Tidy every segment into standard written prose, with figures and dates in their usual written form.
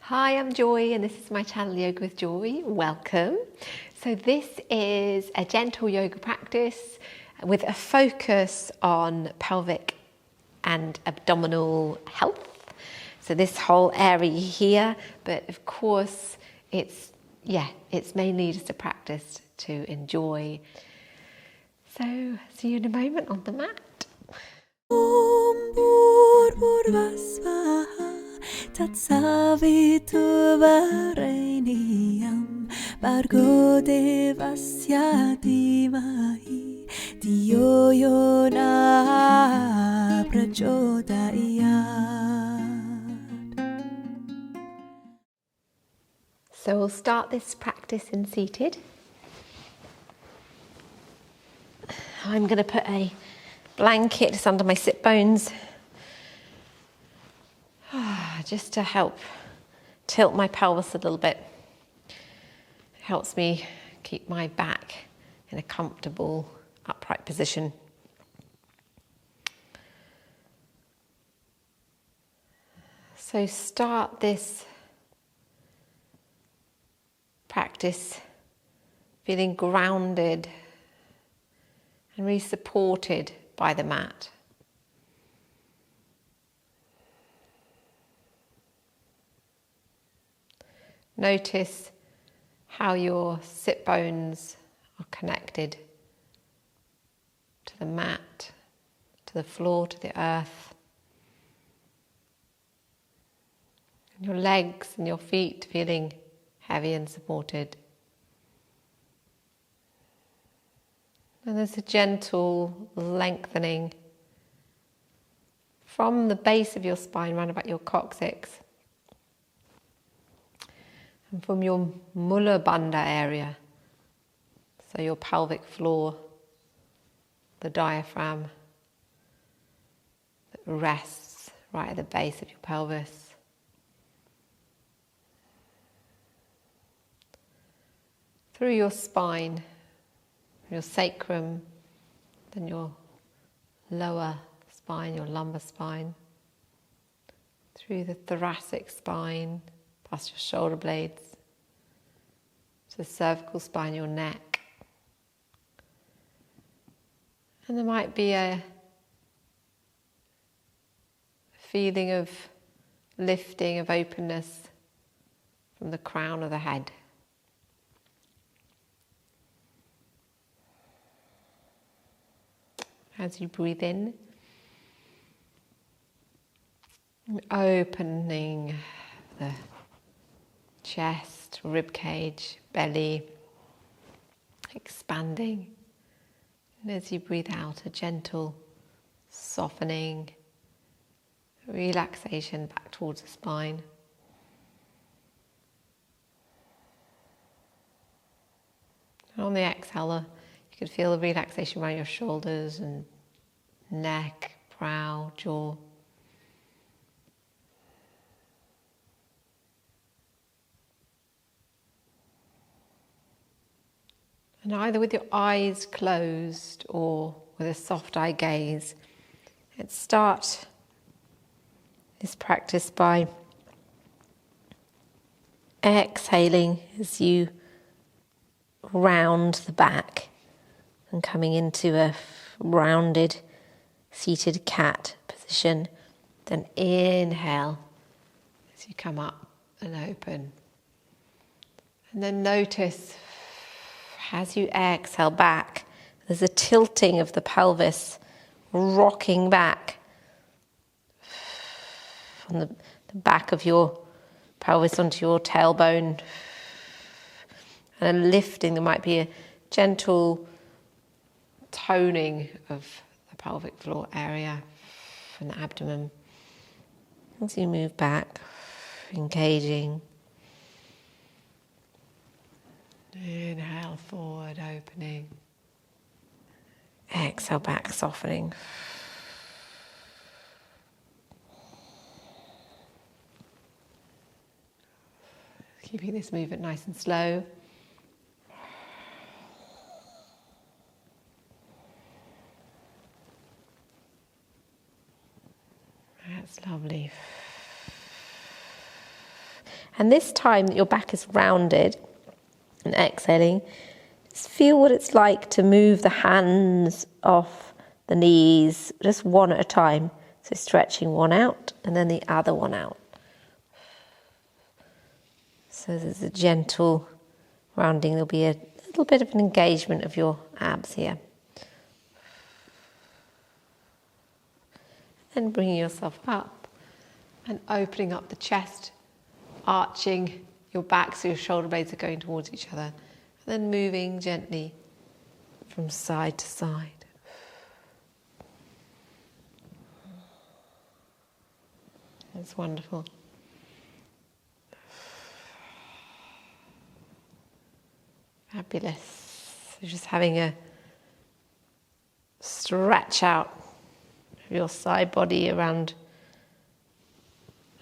Hi, I'm Joy and this is my channel Yoga with Joy. Welcome. So this is a gentle yoga practice with a focus on pelvic and abdominal health. So this whole area here, but of course it's mainly just a practice to enjoy. So see you in a moment on the mat. Tatsaviturvarenyam Bargo devasya dhimahi Dhiyo yo na prachodayat. So we'll start this practice in seated. I'm going to put a blanket just under my sit bones just to help tilt my pelvis a little bit. It helps me keep my back in a comfortable upright position. So start this practice feeling grounded and really supported by the mat. Notice how your sit bones are connected to the mat, to the floor, to the earth. And your legs and your feet feeling heavy and supported. And there's a gentle lengthening from the base of your spine round about your coccyx. And from your mula bandha area, so your pelvic floor, the diaphragm that rests right at the base of your pelvis. Through your spine, your sacrum, then your lower spine, your lumbar spine, through the thoracic spine, past your shoulder blades, to the cervical spine, your neck. And there might be a feeling of lifting, of openness from the crown of the head. As you breathe in, opening the chest, rib cage, belly, expanding. And as you breathe out, a gentle softening, relaxation back towards the spine. And on the exhale, you could feel the relaxation around your shoulders and neck, brow, jaw. And either with your eyes closed or with a soft eye gaze, let's start this practice by exhaling as you round the back and coming into a rounded seated cat position. Then inhale as you come up and open. And then notice as you exhale back, there's a tilting of the pelvis, rocking back from the back of your pelvis onto your tailbone, and a lifting. There might be a gentle toning of the pelvic floor area and the abdomen as you move back, engaging. Inhale forward, opening. Exhale back, softening. Keeping this movement nice and slow. That's lovely. And this time that your back is rounded and exhaling, just feel what it's like to move the hands off the knees, just one at a time. So stretching one out and then the other one out. So there's a gentle rounding. There'll be a little bit of an engagement of your abs here. Then bringing yourself up and opening up the chest, arching your back so your shoulder blades are going towards each other. And then moving gently from side to side. That's wonderful. Fabulous. So just having a stretch out of your side body around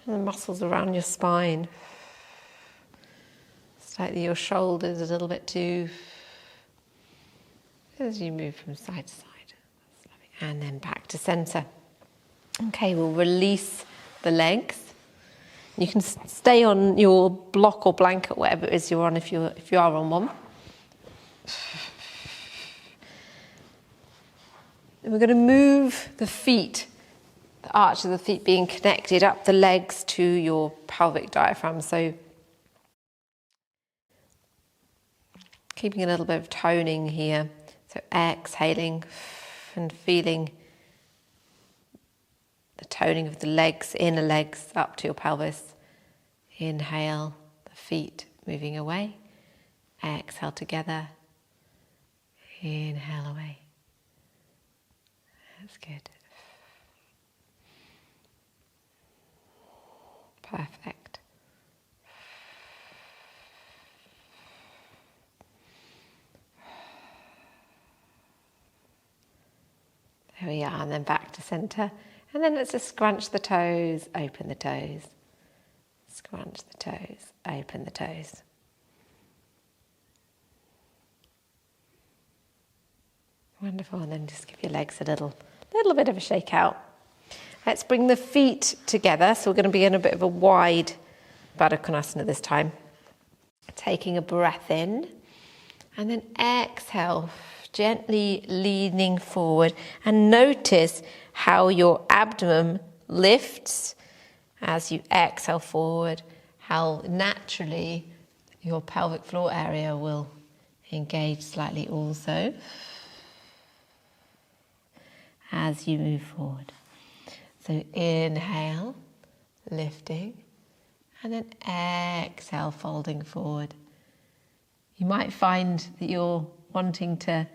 the muscles around your spine. Slightly your shoulders a little bit too. As you move from side to side. And then back to center. Okay, we'll release the legs. You can stay on your block or blanket, whatever it is you're on, if you are on one. And we're going to move the feet, the arch of the feet being connected up the legs to your pelvic diaphragm. So keeping a little bit of toning here. So exhaling and feeling the toning of the legs, inner legs up to your pelvis. Inhale, the feet moving away. Exhale together. Inhale away. That's good. Perfect. There we are, and then back to center. And then let's just scrunch the toes, open the toes. Scrunch the toes, open the toes. Wonderful, and then just give your legs a little bit of a shake out. Let's bring the feet together. So we're going to be in a bit of a wide baddhakonasana this time. Taking a breath in, and then exhale, gently leaning forward, and notice how your abdomen lifts as you exhale forward, how naturally your pelvic floor area will engage slightly also as you move forward. So inhale, lifting, and then exhale, folding forward. You might find that you're wanting to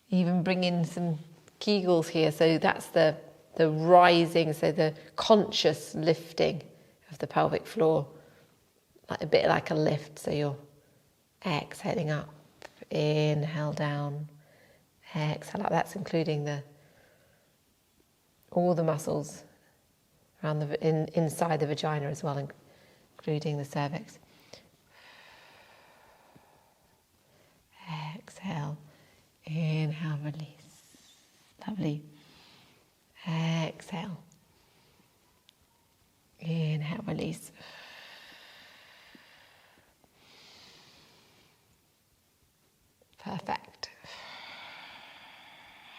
even bring in some Kegels here. So that's the rising, so the conscious lifting of the pelvic floor, like a bit like a lift. So you're exhaling up, inhale down, exhale up. That's including all the muscles around inside the vagina as well, including the cervix. Exhale, inhale, release. Lovely. Exhale. Inhale, release. Perfect.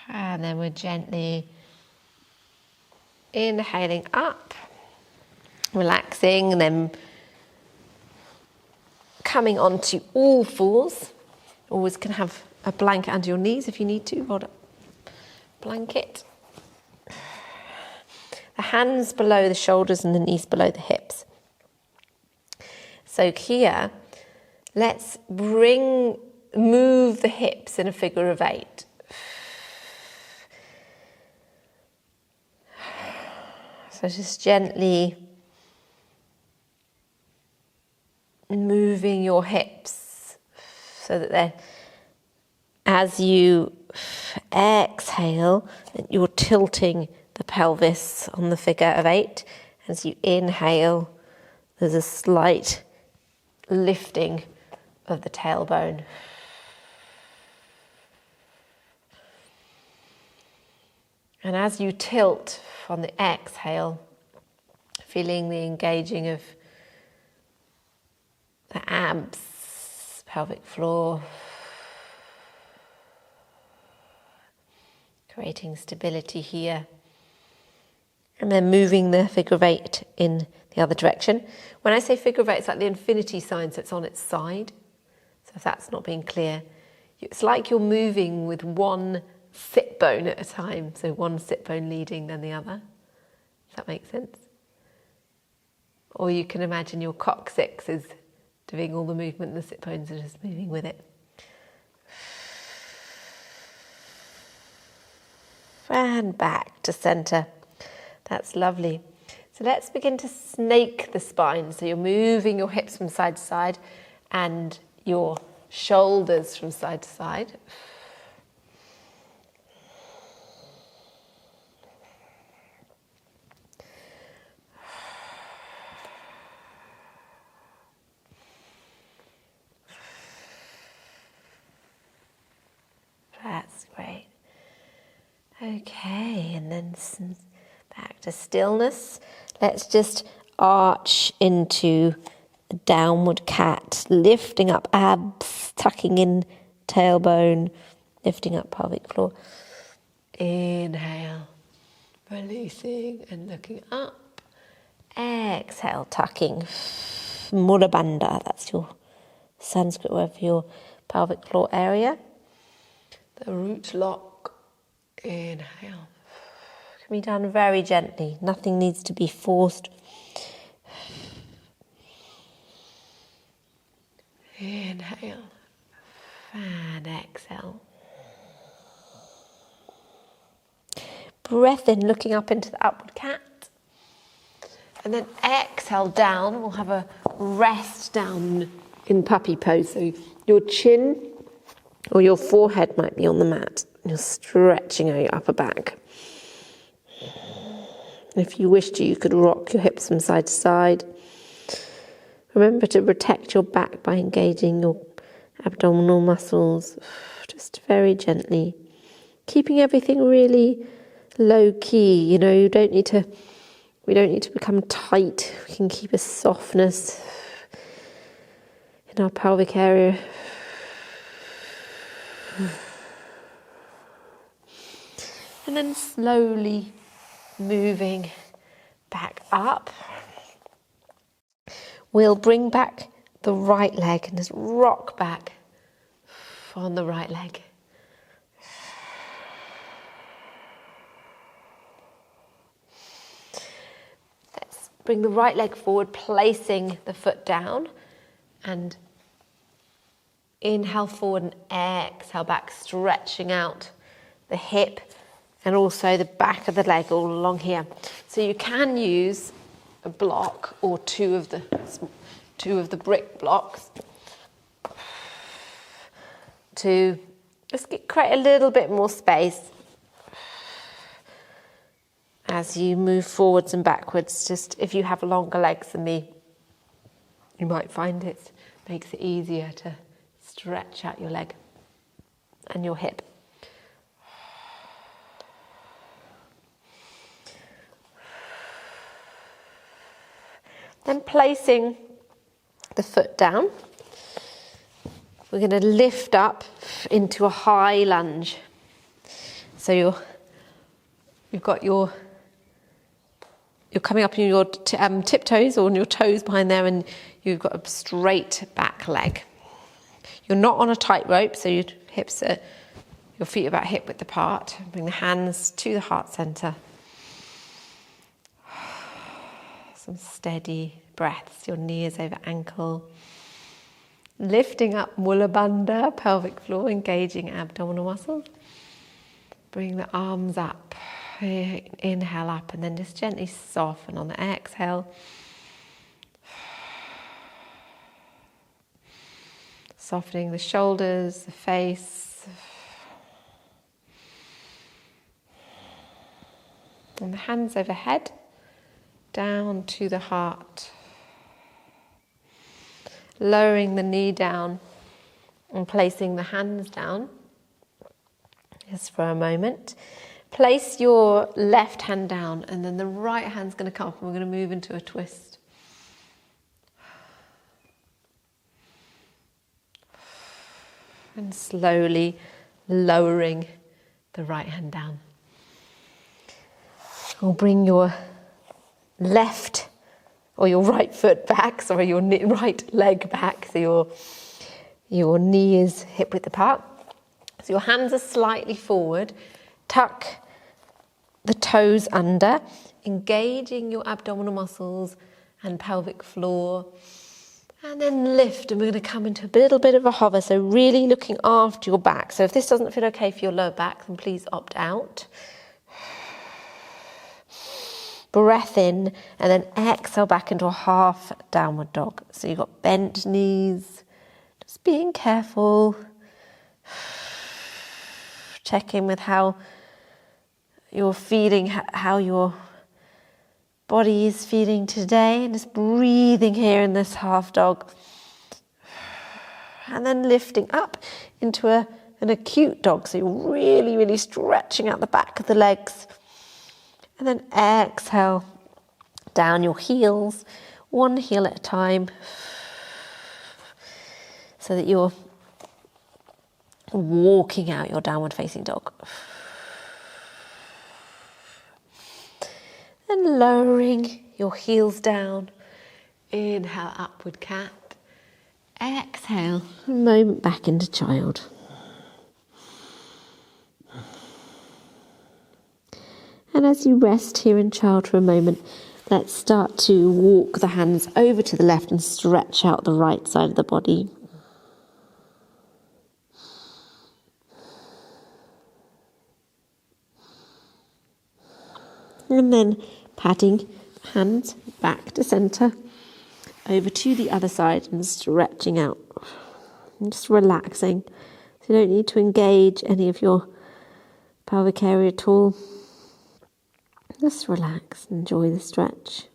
And then we're gently inhaling up, relaxing, and then coming onto all fours. Always can have a blanket under your knees if you need to. Hold up. Blanket. The hands below the shoulders and the knees below the hips. So here, let's move the hips in a figure of 8. So just gently moving your hips so that as you exhale, you're tilting the pelvis on the figure of 8. As you inhale, there's a slight lifting of the tailbone. And as you tilt on the exhale, feeling the engaging of abs, pelvic floor, creating stability here. And then moving the figure of 8 in the other direction. When I say figure of 8, it's like the infinity sign, so it's on its side. So if that's not being clear, it's like you're moving with one sit bone at a time. So one sit bone leading, then the other. Does that make sense? Or you can imagine your coccyx is doing all the movement and the sit bones are just moving with it. And back to center. That's lovely. So let's begin to snake the spine. So you're moving your hips from side to side and your shoulders from side to side. That's great. Okay, and then back to stillness. Let's just arch into a downward cat, lifting up abs, tucking in tailbone, lifting up pelvic floor. Inhale, releasing and looking up. Exhale, tucking. Mula Bandha, that's your Sanskrit word for your pelvic floor area. The root lock. Inhale. Can be done very gently. Nothing needs to be forced. Inhale. And exhale. Breath in, looking up into the upward cat. And then exhale down. We'll have a rest down in puppy pose. So your chin or your forehead might be on the mat. You're stretching out your upper back. If you wish to, you could rock your hips from side to side. Remember to protect your back by engaging your abdominal muscles, just very gently. Keeping everything really low key, you know, we don't need to become tight. We can keep a softness in our pelvic area. And then slowly moving back up. We'll bring back the right leg and just rock back on the right leg. Let's bring the right leg forward, placing the foot down, and inhale forward and exhale back, stretching out the hip and also the back of the leg all along here. So you can use a block or two of the brick blocks to just create a little bit more space as you move forwards and backwards. Just if you have longer legs than me, you might find it makes it easier to stretch out your leg and your hip. Then placing the foot down, we're going to lift up into a high lunge. So you're coming up in your tiptoes or on your toes behind there, and you've got a straight back leg. You're not on a tightrope, so your feet are about hip width apart. Bring the hands to the heart center. Some steady breaths, your knees over ankle. Lifting up Mula Bandha, pelvic floor, engaging abdominal muscles. Bring the arms up. Inhale up and then just gently soften on the exhale. Softening the shoulders, the face. And the hands overhead. Down to the heart. Lowering the knee down and placing the hands down. Just for a moment. Place your left hand down and then the right hand's going to come up and we're going to move into a twist. And slowly lowering the right hand down. We'll bring your left or your right foot back, sorry, your right leg back, so your knee is hip width apart. So your hands are slightly forward, tuck the toes under, engaging your abdominal muscles and pelvic floor, and then lift, and we're going to come into a little bit of a hover, so really looking after your back. So if this doesn't feel okay for your lower back, then please opt out. Breath in, and then exhale back into a half downward dog. So you've got bent knees, just being careful. Check in with how you're feeling, how your body is feeling today, and just breathing here in this half dog. And then lifting up into an acute dog, so you're really, really stretching out the back of the legs. And then exhale down your heels, one heel at a time, so that you're walking out your downward facing dog. And lowering your heels down. Inhale, upward cat. Exhale, a moment back into child. And as you rest here in child for a moment, let's start to walk the hands over to the left and stretch out the right side of the body. And then patting hands back to centre, over to the other side and stretching out. And just relaxing. So you don't need to engage any of your pelvic area at all. Just relax, enjoy the stretch.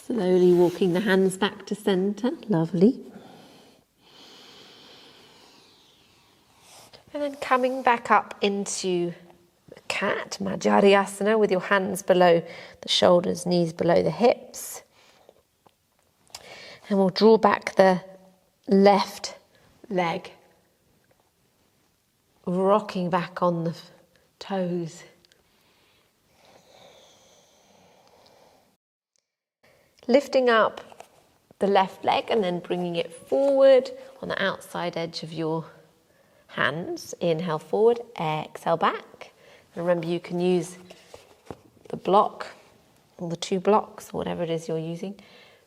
Slowly walking the hands back to centre, lovely. And then coming back up into cat, Madhyasana, with your hands below the shoulders, knees below the hips. And we'll draw back the left leg, rocking back on the toes. Lifting up the left leg and then bringing it forward on the outside edge of your hands. Inhale forward, exhale back. And remember, you can use the block or the two blocks, whatever it is you're using,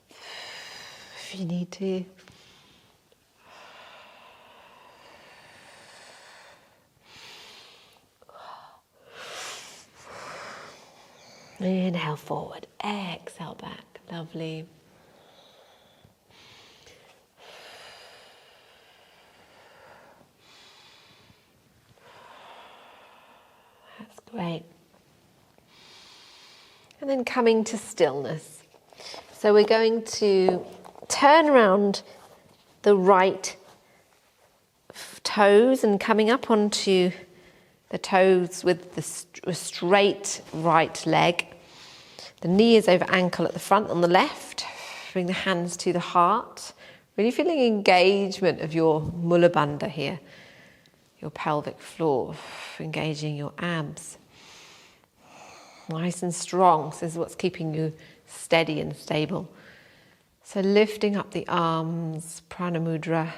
if you need to. Inhale forward, exhale back, lovely. That's great. And then coming to stillness. So we're going to turn around the right toes and coming up onto the toes with the straight right leg. The knee is over ankle at the front on the left. Bring the hands to the heart. Really feeling engagement of your mula bandha here, your pelvic floor, engaging your abs. Nice and strong. So this is what's keeping you steady and stable. So lifting up the arms, prana mudra.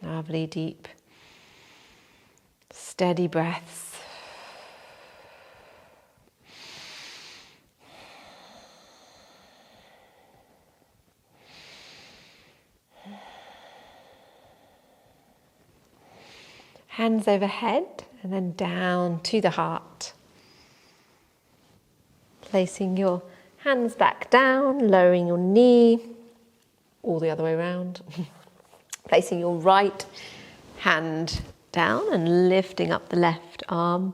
Lovely, deep, steady breaths. Hands overhead and then down to the heart. Placing your hands back down, lowering your knee, all the other way around. Placing your right hand down and lifting up the left arm.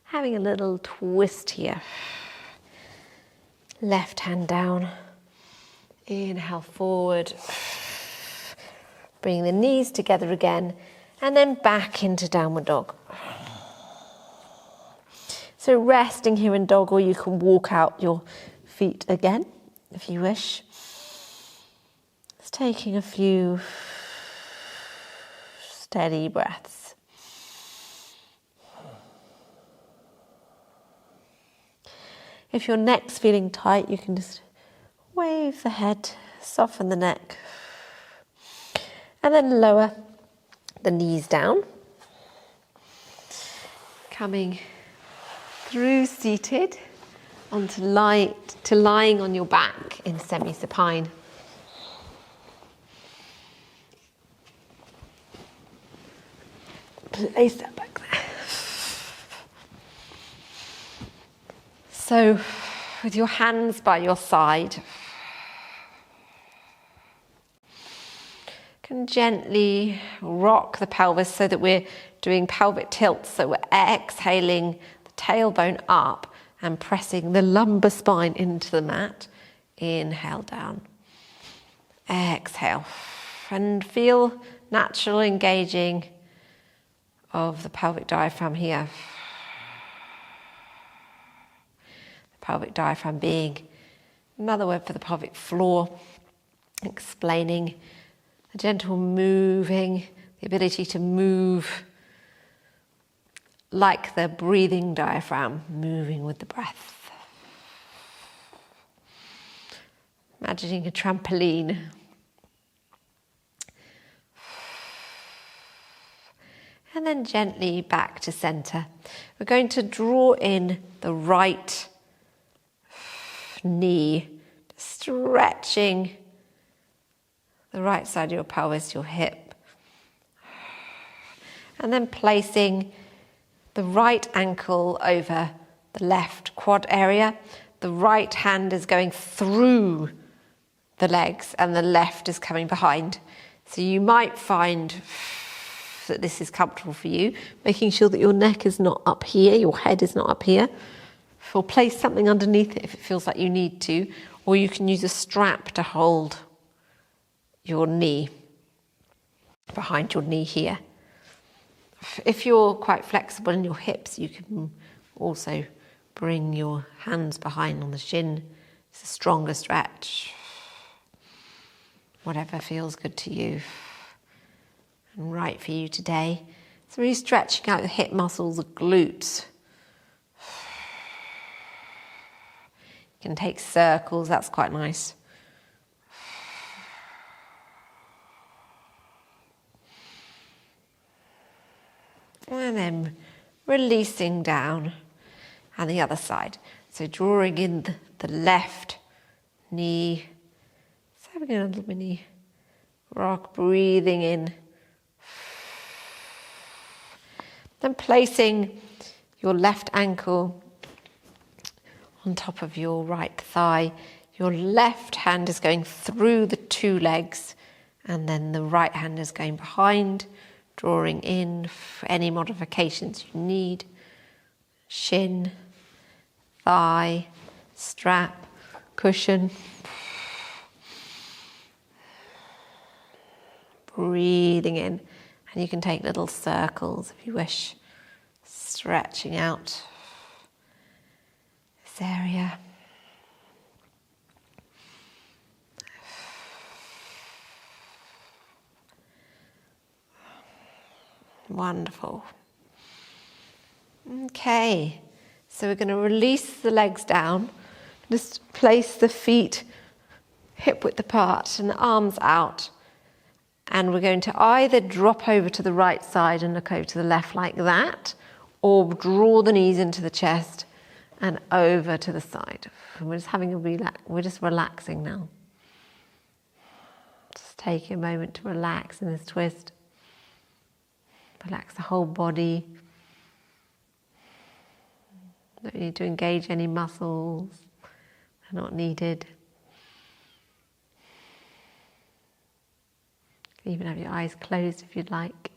Having a little twist here. Left hand down. Inhale forward. Bring the knees together again and then back into downward dog. So So resting here in dog, or you can walk out your feet again if you wish. Just taking a few steady breaths. If your neck's feeling tight, you can just wave the head, soften the neck, and then lower the knees down. Coming through seated onto lying on your back in semi-supine. Place that back there. So, with your hands by your side, you can gently rock the pelvis so that we're doing pelvic tilts. So we're exhaling the tailbone up and pressing the lumbar spine into the mat. Inhale down. Exhale. And feel natural engaging of the pelvic diaphragm here. The pelvic diaphragm being another word for the pelvic floor, explaining the gentle moving, the ability to move like the breathing diaphragm, moving with the breath. Imagining a trampoline. And then gently back to center. We're going to draw in the right knee, stretching the right side of your pelvis, your hip. And then placing the right ankle over the left quad area. The right hand is going through the legs and the left is coming behind. So you might find that this is comfortable for you, making sure that your neck is not up here, your head is not up here. Or place something underneath it if it feels like you need to, or you can use a strap to hold your knee, behind your knee here. If you're quite flexible in your hips, you can also bring your hands behind on the shin. It's a stronger stretch. Whatever feels good to you and right for you today. So really stretching out the hip muscles, the glutes. You can take circles, that's quite nice. And then releasing down and the other side. So drawing in the left knee. So having a little mini rock, breathing in. Then placing your left ankle on top of your right thigh. Your left hand is going through the two legs and then the right hand is going behind, drawing in for any modifications you need. Shin, thigh, strap, cushion. Breathing in. And you can take little circles if you wish, stretching out this area. Wonderful. Okay, so we're going to release the legs down, just place the feet hip width apart and the arms out. And we're going to either drop over to the right side and look over to the left like that, or draw the knees into the chest and over to the side. We're just having a we're just relaxing now. Just take a moment to relax in this twist. Relax the whole body. Don't need to engage any muscles. They're not needed. You can even have your eyes closed if you'd like.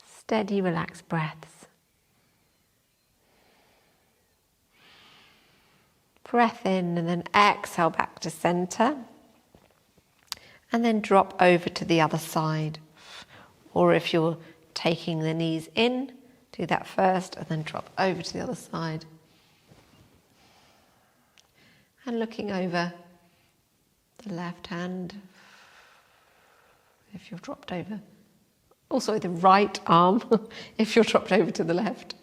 Steady, relaxed breaths. Breath in and then exhale back to center. And then drop over to the other side. Or if you're taking the knees in, Do that first and then drop over to the other side. And looking over the left hand, if you've dropped over. Also the right arm, if you're dropped over to the left.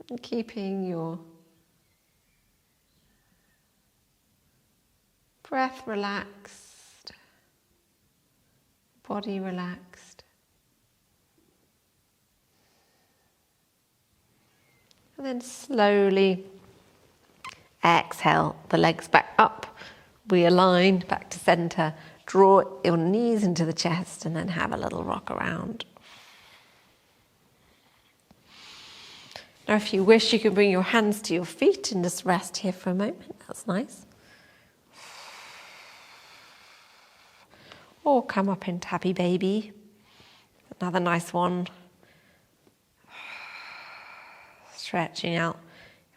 And keeping your breath relaxed, body relaxed. And then slowly exhale the legs back up, realign back to center, draw your knees into the chest and then have a little rock around. Now if you wish, you can bring your hands to your feet and just rest here for a moment. That's nice. Or come up into happy baby. Another nice one. Stretching out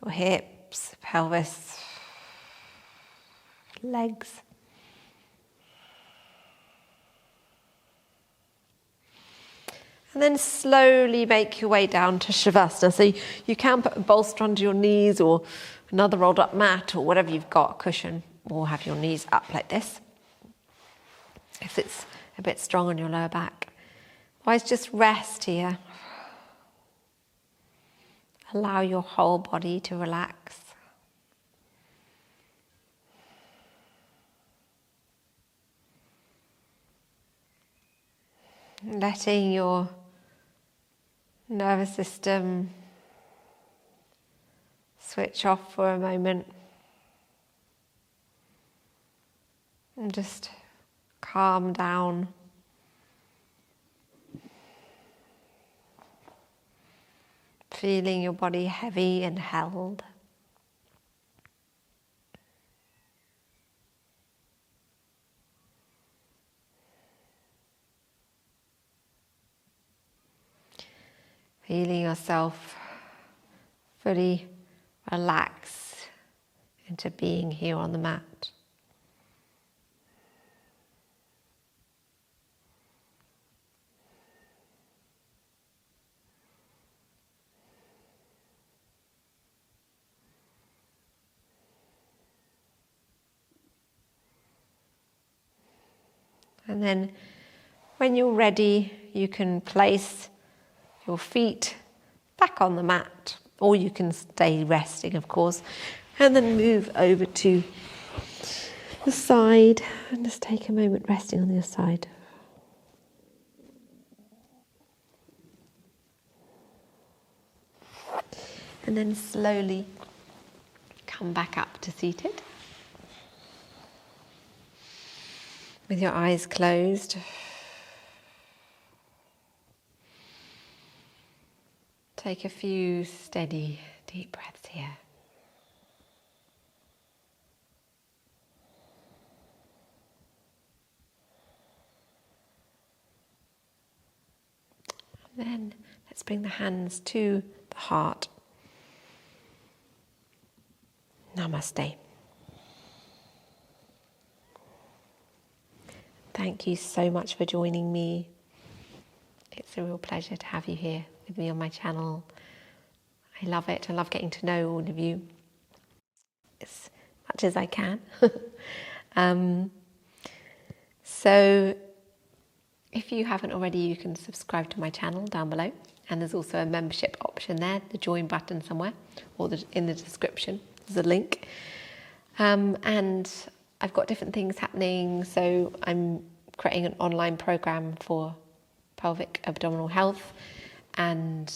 your hips, pelvis, legs. And then slowly make your way down to Shavasana. So you can put a bolster under your knees or another rolled up mat or whatever you've got, a cushion, or have your knees up like this, if it's a bit strong on your lower back. Otherwise, just rest here. Allow your whole body to relax. Letting your nervous system switch off for a moment. And just calm down. Feeling your body heavy and held. Feeling yourself fully relax into being here on the mat. And then when you're ready, you can place your feet back on the mat, or you can stay resting, of course, and then move over to the side and just take a moment resting on the other side. And then slowly come back up to seated. With your eyes closed. Take a few steady, deep breaths here. And then let's bring the hands to the heart. Namaste. Thank you so much for joining me. It's a real pleasure to have you here with me on my channel. I love it. I love getting to know all of you as much as I can. So if you haven't already, you can subscribe to my channel down below. And there's also a membership option there, the join button somewhere, or in the description, there's a link. And I've got different things happening. So I'm creating an online program for pelvic abdominal health, and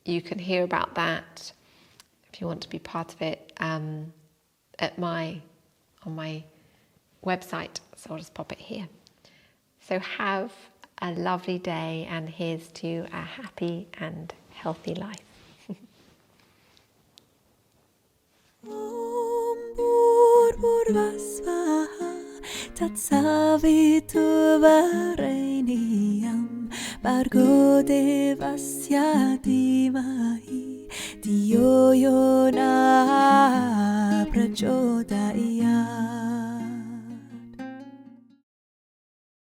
you can hear about that if you want to be part of it on my website. So I'll just pop it here. So have a lovely day, and here's to a happy and healthy life. Bargo devasya dimai, Diyo yo na ちょうだいや